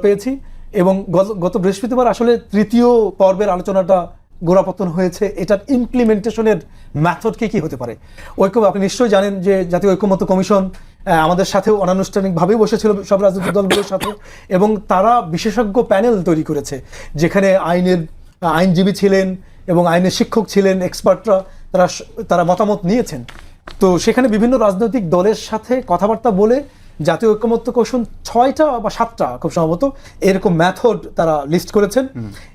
পেয়েছি এবং গত বৃহস্পতিবার আসলে তৃতীয় পর্বের আলোচনাটা গোড়াপত্তন হয়েছে। এটার ইমপ্লিমেন্টেশনের মেথড কি হতে পারে? আপনি নিশ্চয়ই জানেন যে জাতীয় ঐকমত্য কমিশন আমাদের সাথেও অনানুষ্ঠানিকভাবেই বসেছিল সব রাজনৈতিক দলগুলোর সাথে, এবং তারা বিশেষজ্ঞ প্যানেল তৈরি করেছে যেখানে আইনজীবী ছিলেন এবং আইনের শিক্ষক ছিলেন, এক্সপার্টরা, তারা মতামত নিয়েছেন। তো সেখানে বিভিন্ন রাজনৈতিক দলের সাথে কথাবার্তা বলে জাতীয় ঐকমত্য কমিশন 6টা বা 7টা খুব সম্ভবত এরকম মেথড তারা লিস্ট করেছেন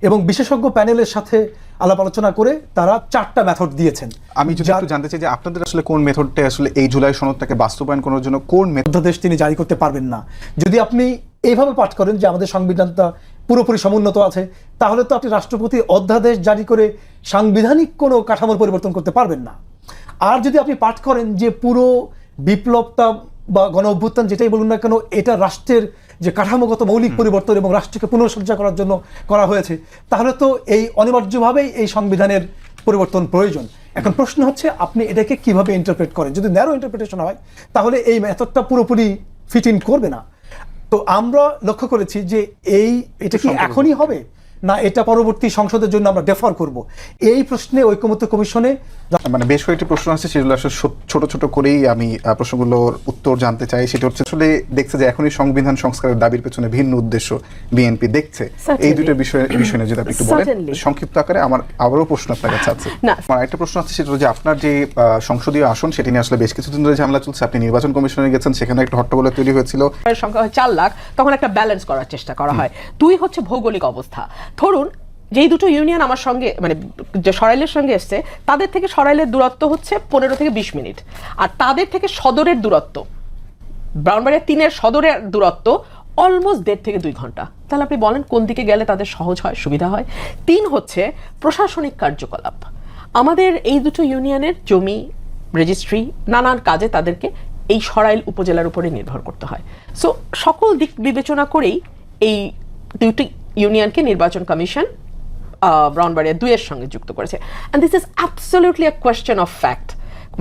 এবং বিশেষজ্ঞ প্যানেলের সাথে আলাপ আলোচনা করে তারা 4টা মেথড দিয়েছেন। আমি যদি একটু জানতে চাই যে আপনাদের আসলে কোন মেথডটা আসলে এই জুলাই সনদটাকে বাস্তবায়ন করার জন্য কোন অধ্যাদেশ তিনি জারি করতে পারবেন না। যদি আপনি এইভাবে পাঠ করেন যে আমাদের সংবিধানটা পুরোপুরি সমুন্নত আছে, তাহলে তো আপনি রাষ্ট্রপতি অধ্যাদেশ জারি করে সাংবিধানিক কোনো কাঠামোর পরিবর্তন করতে পারবেন না। আর যদি আপনি পাঠ করেন যে পুরো বিপ্লবটা বা গণ অভ্যুত্থান যেটাই বলুন না কেন, এটা রাষ্ট্রের যে কাঠামোগত মৌলিক পরিবর্তন এবং রাষ্ট্রকে পুনঃসজ্জা করার জন্য করা হয়েছে, তাহলে তো এই অনিবার্যভাবেই এই সংবিধানের পরিবর্তন প্রয়োজন। এখন প্রশ্ন হচ্ছে আপনি এটাকে কিভাবে ইন্টারপ্রেট করেন। যদি ন্যারো ইন্টারপ্রিটেশন হয় তাহলে এই মেথডটা পুরোপুরি ফিট ইন করবে না। তো আমরা লক্ষ্য করেছি যে এটা কি এখনই হবে না এটা পরবর্তী সংসদের জন্য আমরা ডেফার করব, এই প্রশ্নে ঐকমত্য কমিশনে মানে বেশ কয়েকটি প্রশ্ন আছে, সেগুলো আসলে ছোট ছোট করেই আমি প্রশ্নগুলোর উত্তর জানতে চাই। সেটা হচ্ছে আসলে দেখছে যে এখনই সংবিধান সংস্কারের দাবির পেছনে ভিন্ন উদ্দেশ্য বিএনপি দেখছে। এই দুটো বিষয় নিয়ে যদি আপনি একটু বলেন সংক্ষিপ্ত আকারে। আমার আবারও প্রশ্ন আপনার কাছে আছে। আমার একটা প্রশ্ন আছে, সেটা হচ্ছে আপনার যে সংসদীয় আসন সেটি নিয়ে আসলে বেশ কিছুদিন ধরে ঝামেলা চলছে। আপনি নির্বাচন কমিশনে গেছেন, সেখানে একটা হট্টগোল তৈরি হয়েছিল। সংখ্যা 4 লাখ, তখন একটা ব্যালেন্স করার চেষ্টা করা হয়। 2 হচ্ছে ভৌগোলিক অবস্থা। ধরুন যেই দুটো ইউনিয়ন আমার সঙ্গে মানে যে সরাইলের সঙ্গে এসছে, তাদের থেকে সরাইলের দূরত্ব হচ্ছে 15 থেকে 20 মিনিট, আর তাদের থেকে সদরের দূরত্ব, ব্রাহ্মণবাড়িয়া 3-এর সদরের দূরত্ব অলমোস্ট 1.5 থেকে 2 ঘন্টা। তাহলে আপনি বলেন কোন দিকে গেলে তাদের সহজ হয়, সুবিধা হয়? 3 হচ্ছে প্রশাসনিক কার্যকলাপ। আমাদের এই দুটো ইউনিয়নের জমি রেজিস্ট্রি নানান কাজে তাদেরকে এই সরাইল উপজেলার উপরে নির্ভর করতে হয়। সো সকল দিক বিবেচনা করেই এই দুটি ইউনিয়নকে নির্বাচন কমিশন ব্রাহ্মণবাড়িয়া 2-এর সঙ্গে যুক্ত করেছে। And this is absolutely a question of fact.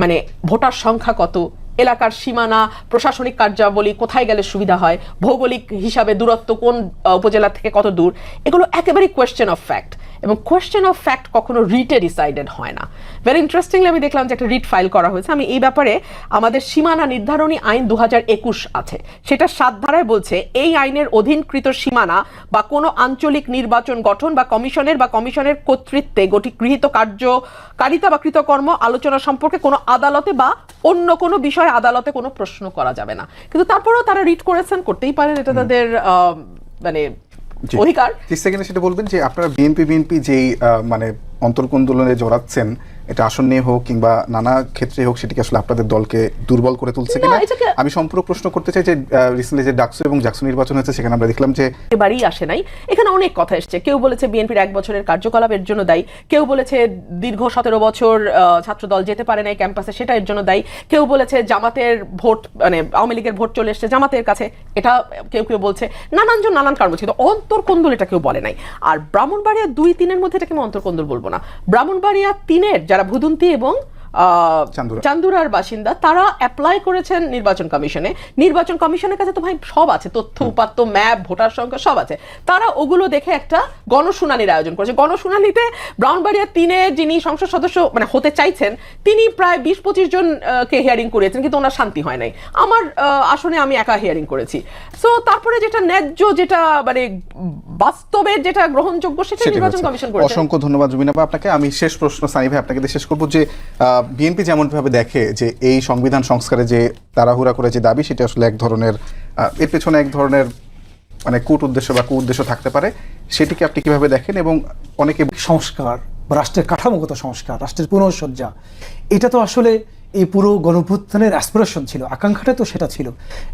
মানে ভোটার সংখ্যা কত, এলাকার সীমানা, প্রশাসনিক কার্যাবলী কোথায় গেলে সুবিধা হয়, ভৌগোলিক হিসাবে দূরত্ব কোন উপজেলা থেকে কত দূর, এগুলো একেবারেই কোয়েশ্চেন অফ ফ্যাক্ট। এবং কোয়েশ্চেন অফ ফ্যাক্ট কখনো রিটে ডিসাইডেড হয় না। ভেরি ইন্টারেস্টিংলি আমি দেখলাম যে একটা রিট ফাইল করা হয়েছে। আমি এই ব্যাপারে, আমাদের সীমানা নির্ধারণী আইন 2021 আছে, সেটা 7 ধারায় বলছে এই আইনের অধীনকৃত সীমানা বা কোনো আঞ্চলিক নির্বাচন গঠন বা কমিশনের কর্তৃত্বে গৃহীত কার্যকারিতা বা কৃতকর্ম আলোচনা সম্পর্কে কোনো আদালতে বা অন্য কোনো বিষয়ে আদালতে কোনো প্রশ্ন করা যাবে না। কিন্তু তারপরেও তারা রিট করেছেন, করতেই পারেন, এটা তাদের মানে অধিকার। সেটা বলবেন যে আপনারা বিএনপি যেই মানে অন্তর্কোন্দোলনে জড়াচ্ছেন, এটা আসন নিয়ে হোক কিংবা নানা ক্ষেত্রে হোক, সেটিকে আসলে আপনাদের দলকে দুর্বল করে তুলছে কিনা? আমি সম্পূর্ণ প্রশ্ন করতে চাই যে রিসেন্টলি যে ডাকসু এবং জাকসু নির্বাচন হয়েছে, সেখানে আমরা দেখলাম যে এবারই আসে নাই। এখানে অনেক কথা এসছে। কেউ বলেছে বিএনপির 1 বছরের কার্যকলাপের জন্য দায়ী, কেউ বলেছে দীর্ঘ 17 বছর ছাত্রদল যেতে পারে নাই ক্যাম্পাসে, সেটা এর জন্য দায়ী, কেউ বলেছে জামাতের ভোট, মানে আওয়ামী লীগের ভোট চলে এসছে জামাতের কাছে, এটা কেউ বলছে। নানানজন নানান কারণ বলছে, কিন্তু অন্তর্কোন্দল এটা কেউ বলে নাই। আর ব্রাহ্মণবাড়িয়া 2-3-এর মধ্যে এটাকে আমি অন্তর্কোন্দল বলবো না। ব্রাহ্মণবাড়িয়া 3-এর যারা ভুদুন্তি এবং চান্দুরার বাসিন্দা, তারা অ্যাপ্লাই করেছেন নির্বাচন কমিশনে। নির্বাচন কমিশনের কাছে তো ভাই সব আছে, তথ্য উপাত্ত, ম্যাপ, ভোটার সংখ্যা সব আছে। তারা ওগুলো দেখে একটা গণশুনানির আয়োজন করেছে। গণশুনানিতে ব্রাহ্মণবাড়িয়া 3-এ যিনি সংসদ সদস্য মানে হতে চাইছেন, তিনি প্রায় 20-25 জনকে হিয়ারিং করেছেন, কিন্তু ওনার শান্তি হয় নাই। আমার আসনে আমি একা হিয়ারিং করেছি। সো তারপরে যেটা ন্যায্য, যেটা মানে বাস্তবে যেটা গ্রহণযোগ্য, সেটা নির্বাচন কমিশন করেছে। অসংখ্য ধন্যবাদ জুবিনা আপা আপনাকে। আমি শেষ প্রশ্ন সানি ভাই আপনাকে শেষ করবো যে বিএনপি যেমনভাবে দেখে যে এই সংবিধান সংস্কারে যে তাড়াহুড়া করে যে দাবি, সেটা আসলে এক ধরনের এর পেছনে এক ধরনের মানে কূট উদ্দেশ্য বা কুউদ্দেশ্য থাকতে পারে, সেটিকে আপনি কিভাবে দেখেন? এবং অনেকে সংস্কার বা রাষ্ট্রের কাঠামোগত সংস্কার, রাষ্ট্রের পুনঃসজ্জা, এটা তো আসলে এই পুরো গণঅভ্যুত্থানের অ্যাসপিরেশন ছিল, আকাঙ্ক্ষাটা তো সেটা ছিল।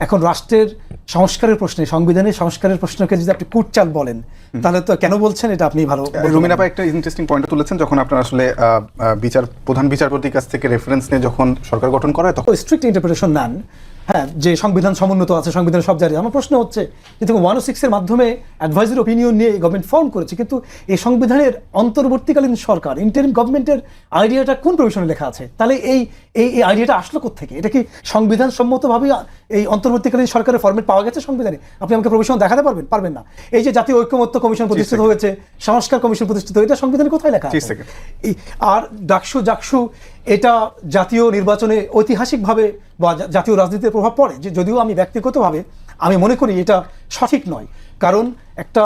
এখন রাষ্ট্রের সংস্কারের প্রশ্নে, সংবিধানের সংস্কারের প্রশ্নকে যদি আপনি কুটচাল বলেন, তাহলে তো কেন বলছেন এটা আপনি ভালো। রুমিনা ভাই একটা ইন্টারেস্টিং পয়েন্ট তুলেছেন, যখন আপনারা আসলে প্রধান বিচারপতির কাছ থেকে রেফারেন্স নিয়ে যখন সরকার গঠন করা হয়, তখন স্ট্রিক্ট ইন্টারপ্রিটেশন নেন, হ্যাঁ, যে সংবিধান সমুন্নত আছে, সংবিধানের সব জারি। আমার প্রশ্ন হচ্ছে যে 106-এর মাধ্যমে অ্যাডভাইজারি ওপিনিয়ন নিয়ে গভর্নমেন্ট ফর্ম করেছে, কিন্তু এই সংবিধানের অন্তর্বর্তীকালীন সরকার ইন্টারিম গভর্নমেন্টের আইডিয়াটা কোন প্রভিশনে লেখা আছে? তাহলে এই এই আইডিয়াটা আসলো কোত্থেকে? এটা কি সংবিধান সম্মতভাবে এই অন্তর্বর্তীকালীন সরকারের ফরম্যাট পাওয়া গেছে সংবিধানে? আপনি আমাকে প্রভিশন দেখাতে পারবেন না। এই যে জাতীয় ঐক্যমত্য কমিশন প্রতিষ্ঠিত হয়েছে, সংস্কার কমিশন প্রতিষ্ঠিত, এটা সংবিধানে কোথায় লেখা আছে? আর জাকসু এটা জাতীয় নির্বাচনে ঐতিহাসিকভাবে বা জাতীয় রাজনীতিতে প্রভাব পড়ে, যে যদিও আমি ব্যক্তিগতভাবে আমি মনে করি এটা সঠিক নয়, কারণ একটা